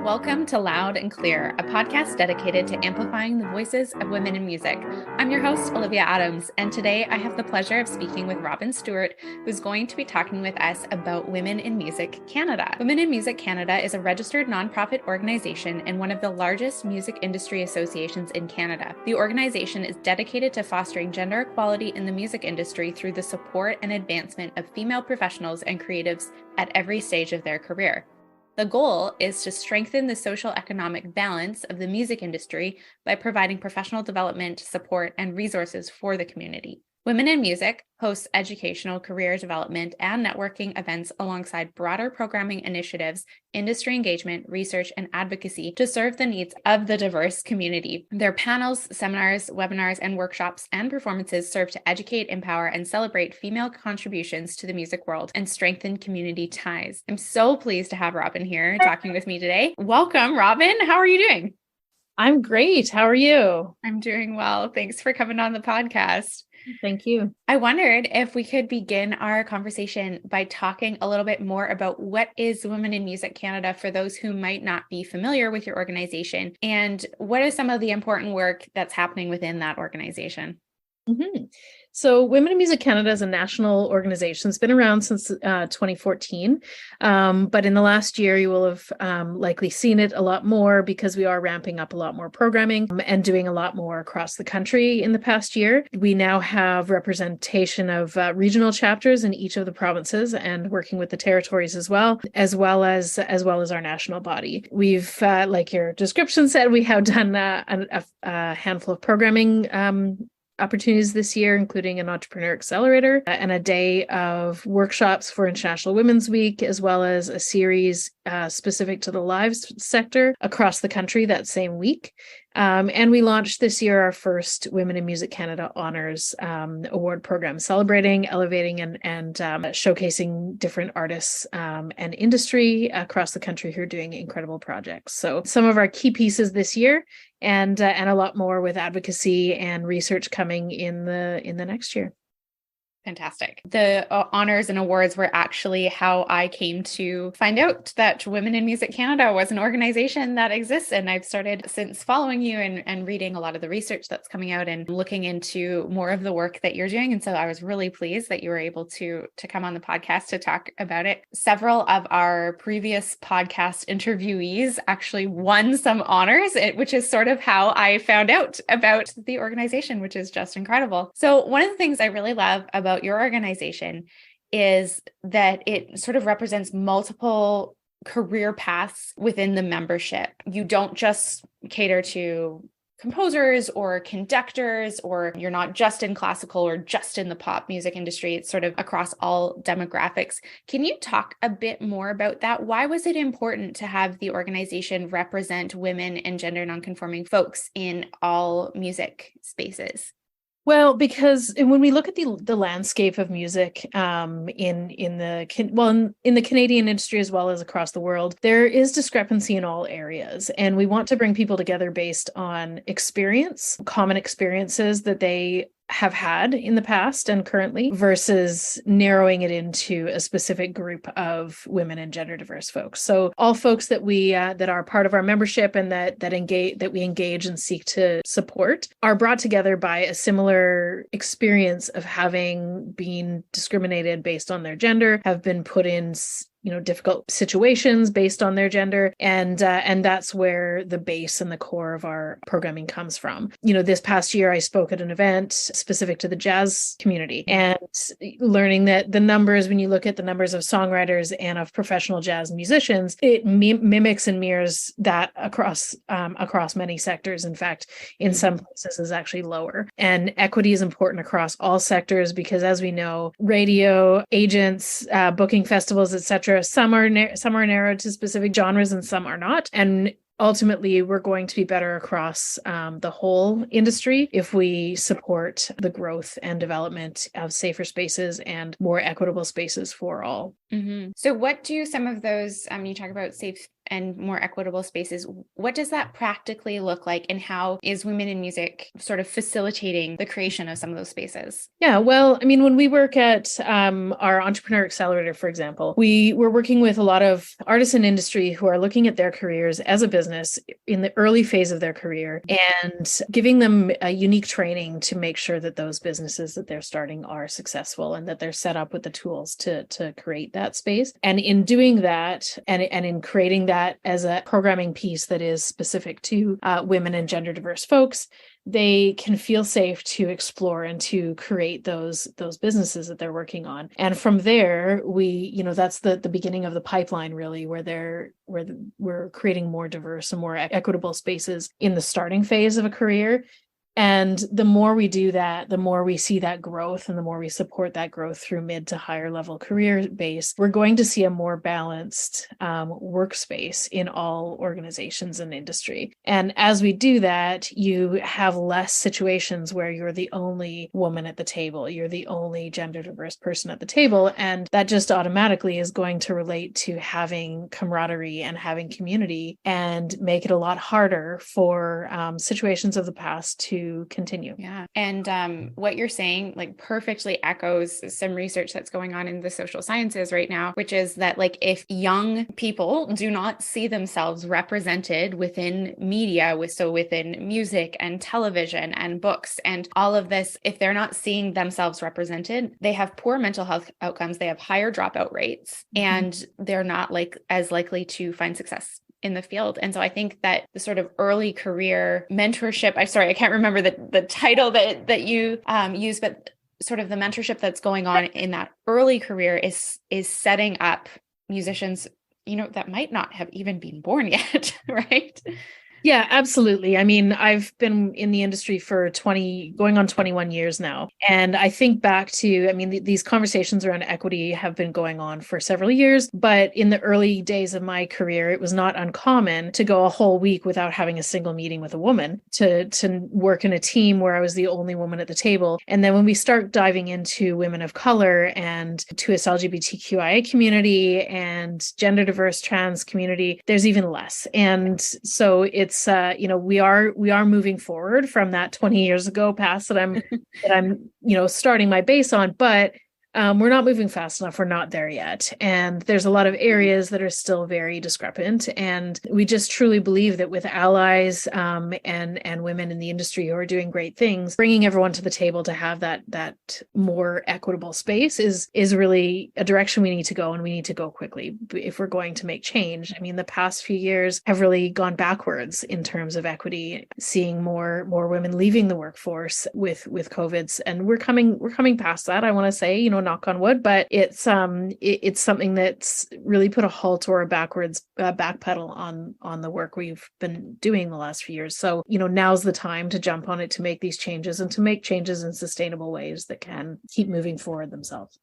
Welcome to Loud and Clear, a podcast dedicated to amplifying the voices of women in music. I'm your host, Olivia Adams, and today I have the pleasure of speaking with Robin Stewart, who's going to be talking with us about Women in Music Canada. Women in Music Canada is a registered nonprofit organization and one of the largest music industry associations in Canada. The organization is dedicated to fostering gender equality in the music industry through the support and advancement of female professionals and creatives at every stage of their career. The goal is to strengthen the social-economic balance of the music industry by providing professional development, support, and resources for the community. Women in Music hosts educational, career development, and networking events alongside broader programming initiatives, industry engagement, research, and advocacy to serve the needs of the diverse community. Their panels, seminars, webinars, and workshops and performances serve to educate, empower, and celebrate female contributions to the music world and strengthen community ties. I'm so pleased to have Robin here talking with me today. Welcome, Robin. How are you doing? I'm great. How are you? I'm doing well. Thanks for coming on the podcast. Thank you. I wondered if we could begin our conversation by talking a little bit more about what is Women in Music Canada for those who might not be familiar with your organization, and what is some of the important work that's happening within that organization? Mm-hmm. So Women in Music Canada is a national organization. It's been around since 2014. But in the last year, you will have likely seen it a lot more because we are ramping up a lot more programming and doing a lot more across the country in the past year. We now have representation of regional chapters in each of the provinces and working with the territories as well as our national body. We've, like your description said, we have done a handful of programming opportunities this year, including an entrepreneur accelerator and a day of workshops for International Women's Week, as well as a series specific to the live sector across the country that same week. And we launched this year our first Women in Music Canada Honors Award program, celebrating, elevating, and showcasing different artists and industry across the country who are doing incredible projects. So some of our key pieces this year, and a lot more with advocacy and research coming in the next year. Fantastic. The honors and awards were actually how I came to find out that Women in Music Canada was an organization that exists. And I've started since following you and reading a lot of the research that's coming out and looking into more of the work that you're doing. And so I was really pleased that you were able to come on the podcast to talk about it. Several of our previous podcast interviewees actually won some honors, which is sort of how I found out about the organization, which is just incredible. So one of the things I really love about your organization is that it sort of represents multiple career paths within the membership. You don't just cater to composers or conductors, or you're not just in classical or just in the pop music industry. It's sort of across all demographics. Can you talk a bit more about that? Why was it important to have the organization represent women and gender nonconforming folks in all music spaces? Well, because when we look at the landscape of music in the Canadian industry as well as across the world, there is discrepancy in all areas. And we want to bring people together based on experience, common experiences that they have had in the past and currently, versus narrowing it into a specific group of women and gender diverse folks. So all folks that we that are part of our membership and that we engage and seek to support are brought together by a similar experience of having been discriminated based on their gender, have been put in difficult situations based on their gender. And that's where the base and the core of our programming comes from. This past year, I spoke at an event specific to the jazz community, and learning that the numbers, when you look at the numbers of songwriters and of professional jazz musicians, it mimics and mirrors that across many sectors. In fact, in some places is actually lower. And equity is important across all sectors because, as we know, radio, agents, booking festivals, etc., some are narrowed to specific genres and some are not. And ultimately, we're going to be better across the whole industry if we support the growth and development of safer spaces and more equitable spaces for all. Mm-hmm. So what do some of those, you talk about safe and more equitable spaces. What does that practically look like, and how is Women in Music sort of facilitating the creation of some of those spaces? Yeah, well, I mean, when we work at our Entrepreneur Accelerator, for example, we're working with a lot of artists in industry who are looking at their careers as a business in the early phase of their career and giving them a unique training to make sure that those businesses that they're starting are successful and that they're set up with the tools to create that space. And in doing that and in creating that as a programming piece that is specific to women and gender diverse folks, they can feel safe to explore and to create those businesses that they're working on. And from there, that's the beginning of the pipeline, really, where we're creating more diverse and more equitable spaces in the starting phase of a career. And the more we do that, the more we see that growth and the more we support that growth through mid to higher level career base, we're going to see a more balanced workspace in all organizations and industry. And as we do that, you have less situations where you're the only woman at the table, you're the only gender diverse person at the table. And that just automatically is going to relate to having camaraderie and having community and make it a lot harder for situations of the past to continue. Yeah. And what you're saying like perfectly echoes some research that's going on in the social sciences right now, which is that like if young people do not see themselves represented within media, within music and television and books and all of this, if they're not seeing themselves represented, they have poor mental health outcomes, they have higher dropout rates, and they're not like as likely to find success in the field. And so I think that the sort of early career mentorship, I can't remember the title that you use, but sort of the mentorship that's going on in that early career is setting up musicians, that might not have even been born yet, right? Yeah, absolutely. I mean, I've been in the industry for going on 21 years now. And I think back to, these conversations around equity have been going on for several years, but in the early days of my career, it was not uncommon to go a whole week without having a single meeting with a woman, to work in a team where I was the only woman at the table. And then when we start diving into women of color and to this LGBTQIA community and gender diverse trans community, there's even less. And so it's we are moving forward from that 20 years ago past that I'm starting my base on, but we're not moving fast enough. We're not there yet. And there's a lot of areas that are still very discrepant. And we just truly believe that with allies and women in the industry who are doing great things, bringing everyone to the table to have that more equitable space is really a direction we need to go, and we need to go quickly if we're going to make change. I mean, the past few years have really gone backwards in terms of equity, seeing more women leaving the workforce with COVID's, and we're coming past that. I want to say, knock on wood, but it's something that's really put a halt or a backpedal on the work we've been doing the last few years. So, now's the time to jump on it, to make these changes and to make changes in sustainable ways that can keep moving forward themselves.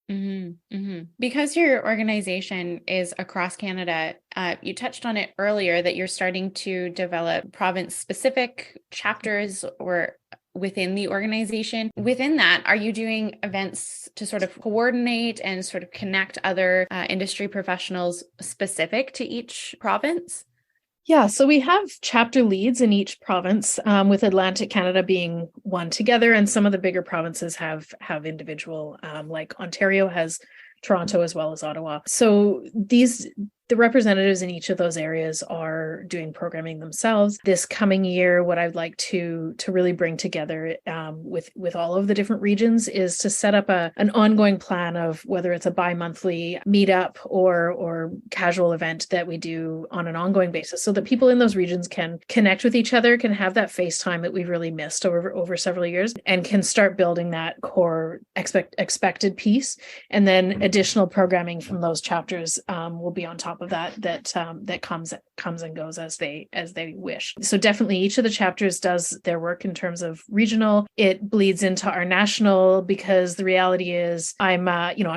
Mm-hmm, mm-hmm. Because your organization is across Canada, you touched on it earlier that you're starting to develop province-specific chapters or within the organization. Within that, are you doing events to sort of coordinate and sort of connect other industry professionals specific to each province? Yeah, so we have chapter leads in each province, with Atlantic Canada being one together, and some of the bigger provinces have individual, like Ontario has Toronto as well as Ottawa. So the representatives in each of those areas are doing programming themselves. This coming year, what I'd like to really bring together with all of the different regions is to set up an ongoing plan of whether it's a bi-monthly meetup or casual event that we do on an ongoing basis, so that people in those regions can connect with each other, can have that face time that we've really missed over several years, and can start building that core expected piece. And then additional programming from those chapters will be on top of that comes and goes as they wish. So definitely each of the chapters does their work in terms of regional. It bleeds into our national, because the reality is I'm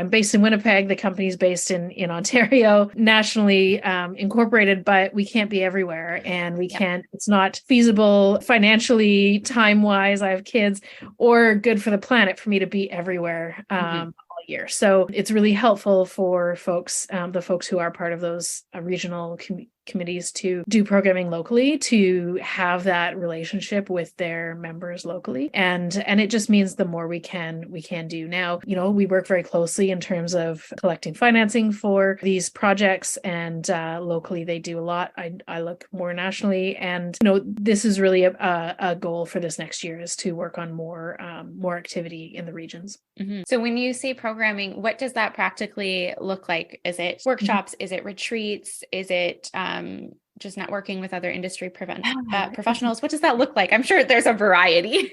based in Winnipeg. The company's based in Ontario, nationally incorporated, but we can't be everywhere, and we can't. It's not feasible financially, time wise. I have kids, or good for the planet for me to be everywhere. year. So it's really helpful for folks, the folks who are part of those regional committees to do programming locally, to have that relationship with their members locally. And it just means the more we can do. Now, we work very closely in terms of collecting financing for these projects, and locally they do a lot. I look more nationally, and this is really a goal for this next year, is to work on more activity in the regions. Mm-hmm. So when you say programming, what does that practically look like? Is it workshops? Is it retreats? Is it just networking with other industry professionals? What does that look like? I'm sure there's a variety.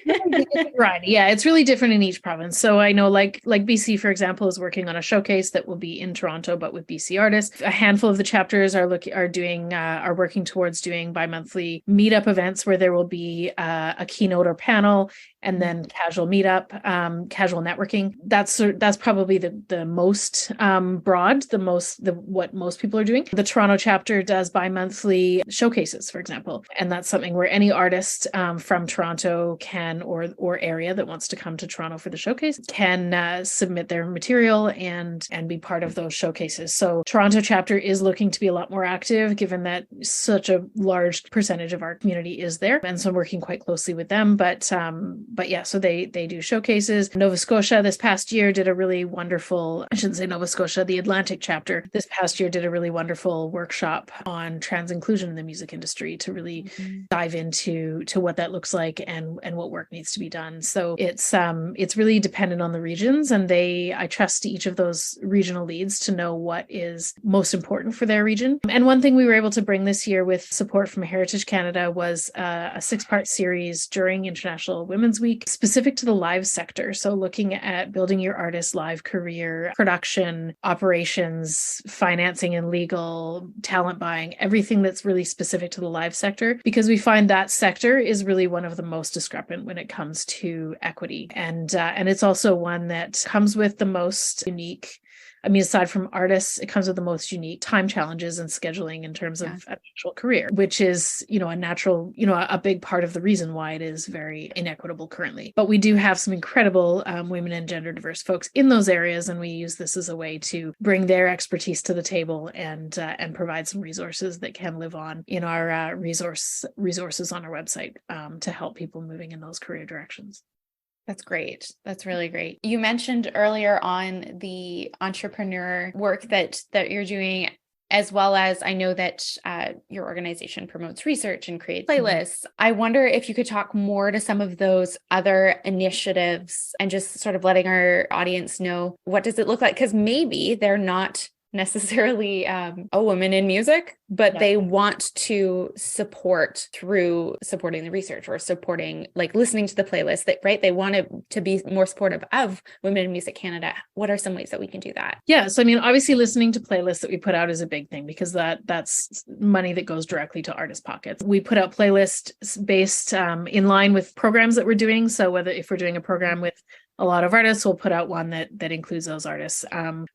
Yeah, it's really different in each province. So I know like BC, for example, is working on a showcase that will be in Toronto, but with BC artists. A handful of the chapters are working towards doing bi-monthly meetup events where there will be a keynote or panel, and then casual meetup, casual networking. That's probably the most broad, what most people are doing. The Toronto chapter does bi-monthly showcases, for example, and that's something where any artist from Toronto can, or area that wants to come to Toronto for the showcase, can submit their material and be part of those showcases. So Toronto chapter is looking to be a lot more active, given that such a large percentage of our community is there, and so I'm working quite closely with them. But yeah, so they do showcases. Nova Scotia this past year did a really wonderful, I shouldn't say Nova Scotia, the Atlantic chapter this past year did a really wonderful workshop on trans inclusion in the music industry, to really dive into what that looks like and what work needs to be done. So it's really dependent on the regions, and I trust each of those regional leads to know what is most important for their region. And one thing we were able to bring this year with support from Heritage Canada was a 6-part series during International Women's Week, specific to the live sector. So looking at building your artist's live career, production, operations, financing and legal, talent buying, everything that's really specific to the live sector, because we find that sector is really one of the most discrepant when it comes to equity. And it's also one that comes with the most unique, aside from artists, it comes with the most unique time challenges and scheduling in terms of an actual career, which is, a natural, a big part of the reason why it is very inequitable currently. But we do have some incredible women and gender diverse folks in those areas, and we use this as a way to bring their expertise to the table and provide some resources that can live on in our resources on our website to help people moving in those career directions. That's great. That's really great. You mentioned earlier on the entrepreneur work that you're doing, as well as I know that your organization promotes research and creates playlists. I wonder if you could talk more to some of those other initiatives and just sort of letting our audience know, what does it look like? Because maybe they're not necessarily a woman in music, but they want to support through supporting the research or supporting, like listening to the playlist, they want to be more supportive of Women in Music Canada. What are some ways that we can do that? Yeah. So, obviously listening to playlists that we put out is a big thing, because that's money that goes directly to artist pockets. We put out playlists based in line with programs that we're doing. So if we're doing a program with a lot of artists, we'll put out one that includes those artists.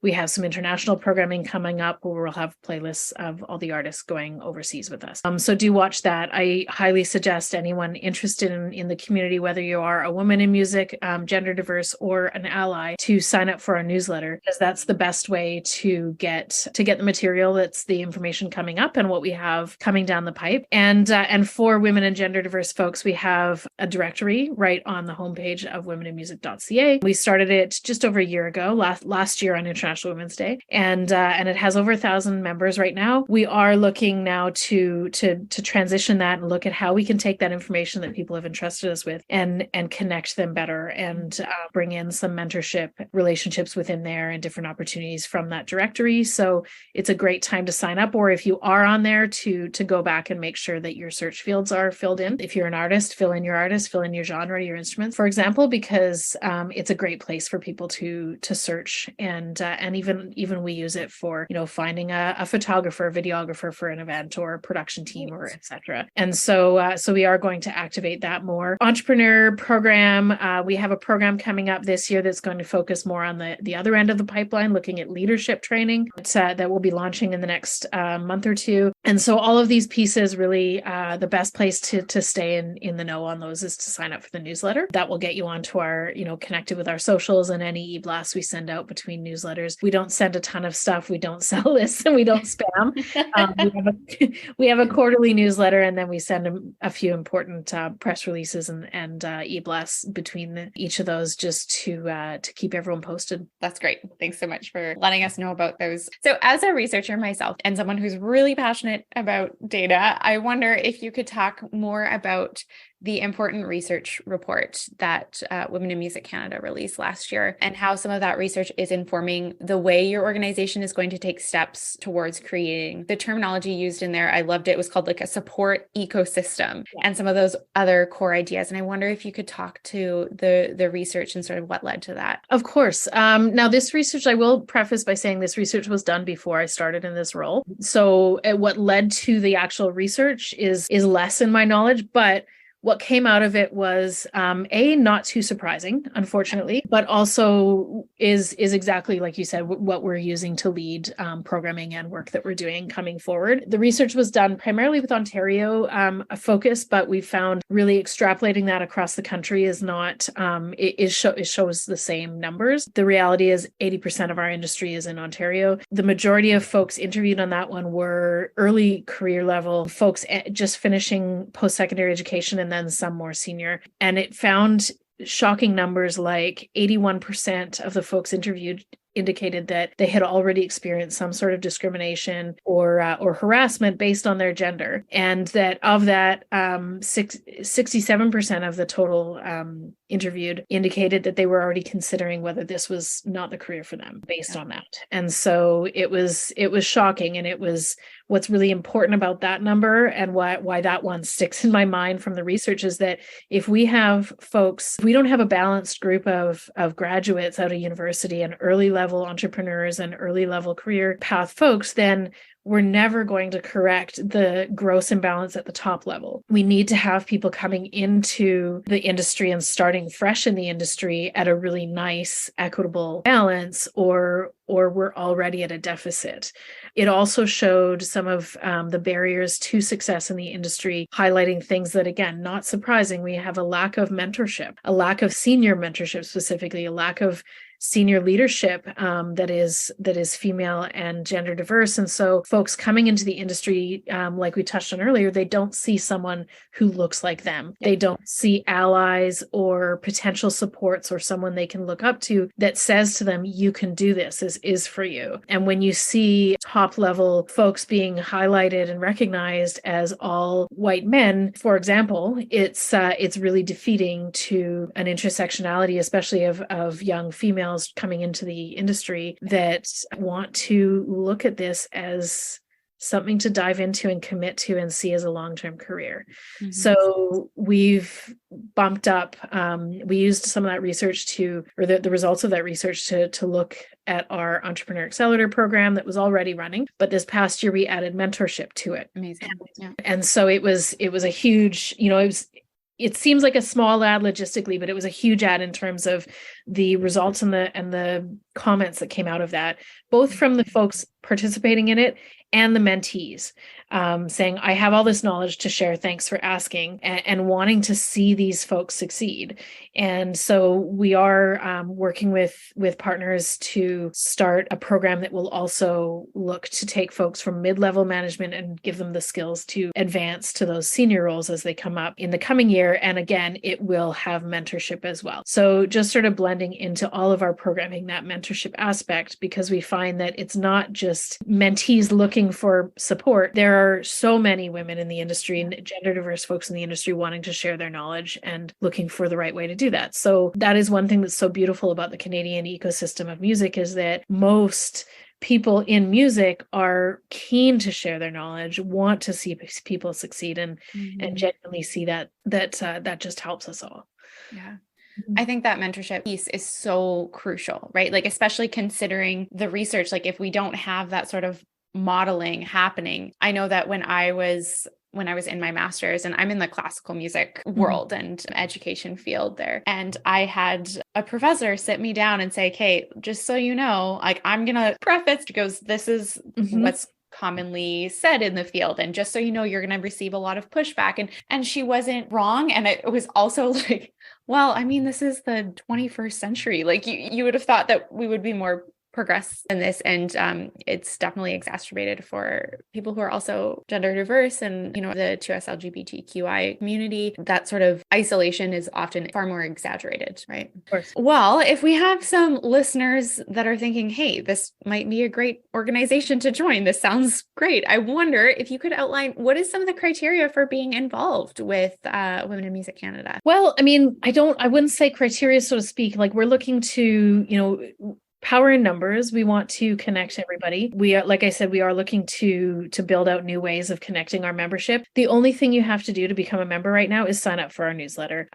We have some international programming coming up where we'll have playlists of all the artists going overseas with us. So do watch that. I highly suggest anyone interested in the community, whether you are a woman in music, gender diverse, or an ally, to sign up for our newsletter, because that's the best way to get the material, that's the information coming up and what we have coming down the pipe. And for women and gender diverse folks, we have a directory right on the homepage of womeninmusic.ca. We started it just over a year ago, last year on International Women's Day, and it has over 1,000 members right now. We are looking now to transition that and look at how we can take that information that people have entrusted us with and connect them better, and bring in some mentorship relationships within there and different opportunities from that directory. So it's a great time to sign up, or if you are on there, to go back and make sure that your search fields are filled in. If you're an artist, fill in your genre, your instruments, for example, because it's a great place for people to search, and even we use it for finding a photographer, videographer for an event, or a production team, or etc. And so we are going to activate that more. Entrepreneur program, we have a program coming up this year that's going to focus more on the other end of the pipeline, looking at leadership training that we'll be launching in the next month or two. And so all of these pieces, really the best place to stay in the know on those is to sign up for the newsletter. That will get you onto our connected with our socials and any e-blasts we send out between newsletters. We don't send a ton of stuff. We don't sell lists and we don't spam. We have a quarterly newsletter, and then we send a few important press releases and e-blasts between each of those, just to keep everyone posted. That's great. Thanks so much for letting us know about those. So as a researcher myself and someone who's really passionate about data, I wonder if you could talk more about the important research report that Women in Music Canada released last year, and how some of that research is informing the way your organization is going to take steps towards creating. The terminology used in there, I loved it. It was called like a support ecosystem, and some of those other core ideas. And I wonder if you could talk to the research and sort of what led to that. Of course. Now, this research, I will preface by saying this research was done before I started in this role. So what led to the actual research is less in my knowledge, but what came out of it was not too surprising, unfortunately, but also is exactly like you said, what we're using to lead programming and work that we're doing coming forward. The research was done primarily with Ontario a focus, but we found really extrapolating that across the country is not, it shows the same numbers. The reality is 80% of our industry is in Ontario. The majority of folks interviewed on that one were early career level folks just finishing post-secondary education, and then some more senior. And it found shocking numbers like 81% of the folks interviewed indicated that they had already experienced some sort of discrimination or harassment based on their gender. And that of that, 67% of the total interviewed indicated that they were already considering whether this was not the career for them based on that. And so it was shocking. And it was what's really important about that number, and why that one sticks in my mind from the research, is that if we have folks, if we don't have a balanced group of graduates out of university and early level entrepreneurs and early level career path folks, then we're never going to correct the gross imbalance at the top level. We need to have people coming into the industry and starting fresh in the industry at a really nice, equitable balance, or we're already at a deficit. It also showed some of the barriers to success in the industry, highlighting things that, again, not surprising. We have a lack of mentorship, a lack of senior mentorship, specifically a lack of senior leadership that is female and gender diverse. And so folks coming into the industry, like we touched on earlier, they don't see someone who looks like them. They don't see allies or potential supports or someone they can look up to that says to them, you can do this, this is for you. And when you see top level folks being highlighted and recognized as all white men, for example, it's really defeating to an intersectionality, especially of young females coming into the industry that want to look at this as something to dive into and commit to and see as a long-term career. Mm-hmm. So we've bumped up, we used some of that research the results of that research to look at our Entrepreneur Accelerator program that was already running. But this past year, we added mentorship to it. Amazing. Yeah. And so it was a huge, it seems like a small ad logistically, but it was a huge ad in terms of the results and the comments that came out of that, both from the folks participating in it and the mentees, saying, I have all this knowledge to share. Thanks for asking, and wanting to see these folks succeed. And so we are working with partners to start a program that will also look to take folks from mid-level management and give them the skills to advance to those senior roles as they come up in the coming year. And again, it will have mentorship as well. So just sort of blending into all of our programming, that mentorship aspect, because we find that it's not just mentees looking for support. There are so many women in the industry and gender diverse folks in the industry wanting to share their knowledge and looking for the right way to do that. So that is one thing that's so beautiful about the Canadian ecosystem of music, is that most people in music are keen to share their knowledge, want to see people succeed, and genuinely see that just helps us all. Yeah. I think that mentorship piece is so crucial, right? Like, especially considering the research, like if we don't have that sort of modeling happening. I know that when I was in my master's, and I'm in the classical music world and education field there, and I had a professor sit me down and say, okay, just so you know, like, I'm going to preface, because this is what's commonly said in the field. And just so you know, you're going to receive a lot of pushback. And she wasn't wrong. And it was also like, well, I mean, this is the 21st century. Like you would have thought that we would be more progress in this, and it's definitely exacerbated for people who are also gender diverse and the 2S LGBTQI community. That sort of isolation is often far more exaggerated, right? Of course. Well, if we have some listeners that are thinking, hey, this might be a great organization to join, this sounds great, I wonder if you could outline what is some of the criteria for being involved with Women in Music Canada. Well, I mean, I wouldn't say criteria, so to speak. Like, we're looking to power in numbers. We want to connect everybody. We are, like I said, we are looking to build out new ways of connecting our membership. The only thing you have to do to become a member right now is sign up for our newsletter.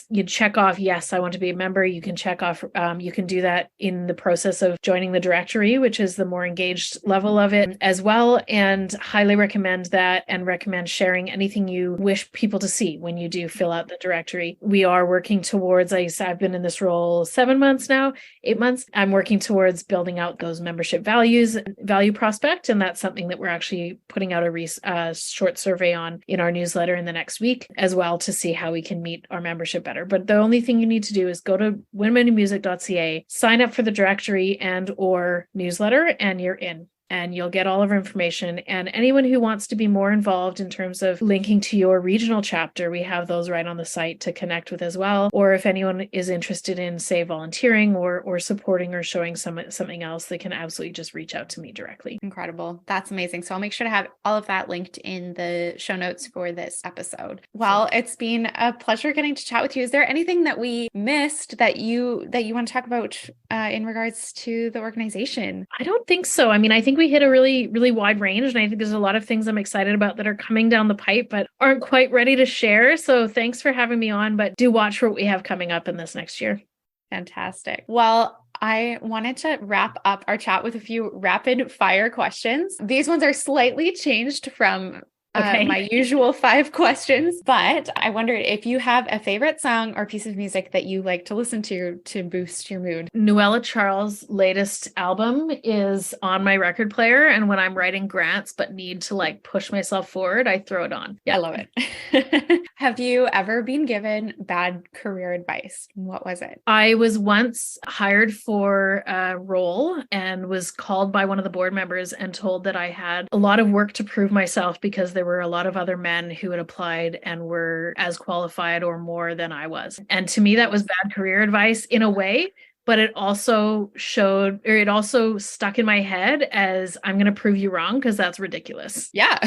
You check off, yes, I want to be a member. You can check off, you can do that in the process of joining the directory, which is the more engaged level of it as well. And highly recommend that, and recommend sharing anything you wish people to see when you do fill out the directory. We are working towards, I've been in this role 7 months now, 8 months. I'm working towards building out those membership values, value prospect. And that's something that we're actually putting out a short survey on in our newsletter in the next week as well, to see how we can meet our membership better. But the only thing you need to do is go to womeninmusic.ca, sign up for the directory and or newsletter, and you're in. And you'll get all of our information. And anyone who wants to be more involved in terms of linking to your regional chapter, we have those right on the site to connect with as well. Or if anyone is interested in, say, volunteering or supporting or showing something else, they can absolutely just reach out to me directly. Incredible. That's amazing. So I'll make sure to have all of that linked in the show notes for this episode. Well, it's been a pleasure getting to chat with you. Is there anything that we missed that you want to talk about in regards to the organization? I don't think so. I mean, I think we hit a really, really wide range, and I think there's a lot of things I'm excited about that are coming down the pipe but aren't quite ready to share. So thanks for having me on, but do watch for what we have coming up in this next year. Fantastic. Well, I wanted to wrap up our chat with a few rapid fire questions. These ones are slightly changed from my usual 5 questions, but I wondered if you have a favorite song or piece of music that you like to listen to boost your mood. Noella Charles' latest album is on my record player, and when I'm writing grants but need to push myself forward, I throw it on. Yeah, I love it. Have you ever been given bad career advice? What was it? I was once hired for a role and was called by one of the board members and told that I had a lot of work to prove myself because there were a lot of other men who had applied and were as qualified or more than I was. And to me, that was bad career advice in a way, but it also stuck in my head as, I'm going to prove you wrong because that's ridiculous. Yeah.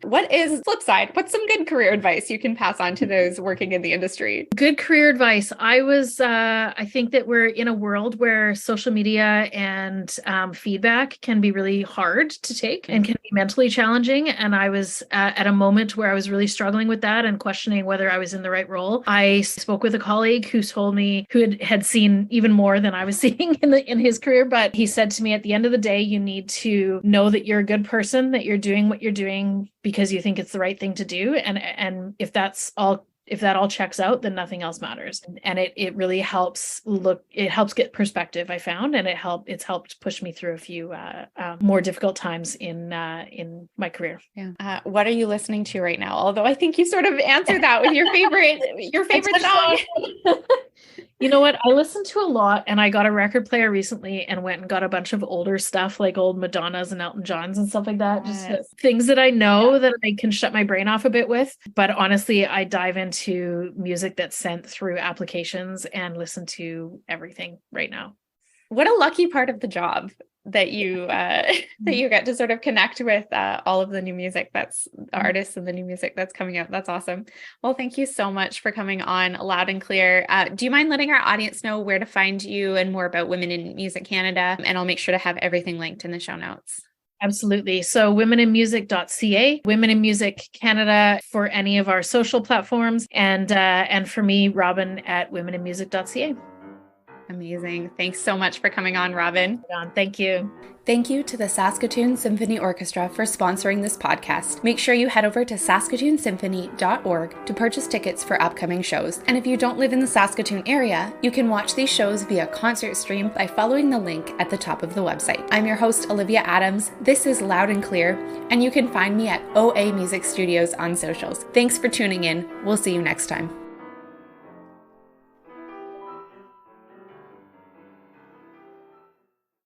What is flip side? What's some good career advice you can pass on to those working in the industry? Good career advice. I think that we're in a world where social media and feedback can be really hard to take and can be mentally challenging. And I was at a moment where I was really struggling with that and questioning whether I was in the right role. I spoke with a colleague who told me, who had seen even more than I was seeing in his career, but he said to me, at the end of the day, you need to know that you're a good person, that you're doing what you're doing because you think it's the right thing to do. And if that all checks out, then nothing else matters. And it really helps get perspective, I found, and it's helped push me through a few more difficult times in my career. Yeah. What are you listening to right now? Although I think you sort of answered that with your favorite song. You know what? I listened to a lot, and I got a record player recently and went and got a bunch of older stuff, like old Madonnas and Elton Johns and stuff like that. Yes. Just things that I know that I can shut my brain off a bit with. But honestly, I dive into music that's sent through applications and listen to everything right now. What a lucky part of the job that you get to sort of connect with all of the new music that's artists and the new music that's coming out. That's awesome. Well, thank you so much for coming on Loud and Clear. Do you mind letting our audience know where to find you and more about Women in Music Canada? And I'll make sure to have everything linked in the show notes. Absolutely. So womeninmusic.ca, Women in Music Canada for any of our social platforms, and for me, Robin at womeninmusic.ca. Amazing. Thanks so much for coming on, Robin. Thank you. Thank you to the Saskatoon Symphony Orchestra for sponsoring this podcast. Make sure you head over to saskatoonsymphony.org to purchase tickets for upcoming shows. And if you don't live in the Saskatoon area, you can watch these shows via concert stream by following the link at the top of the website. I'm your host, Olivia Adams. This is Loud and Clear, and you can find me at OA Music Studios on socials. Thanks for tuning in. We'll see you next time.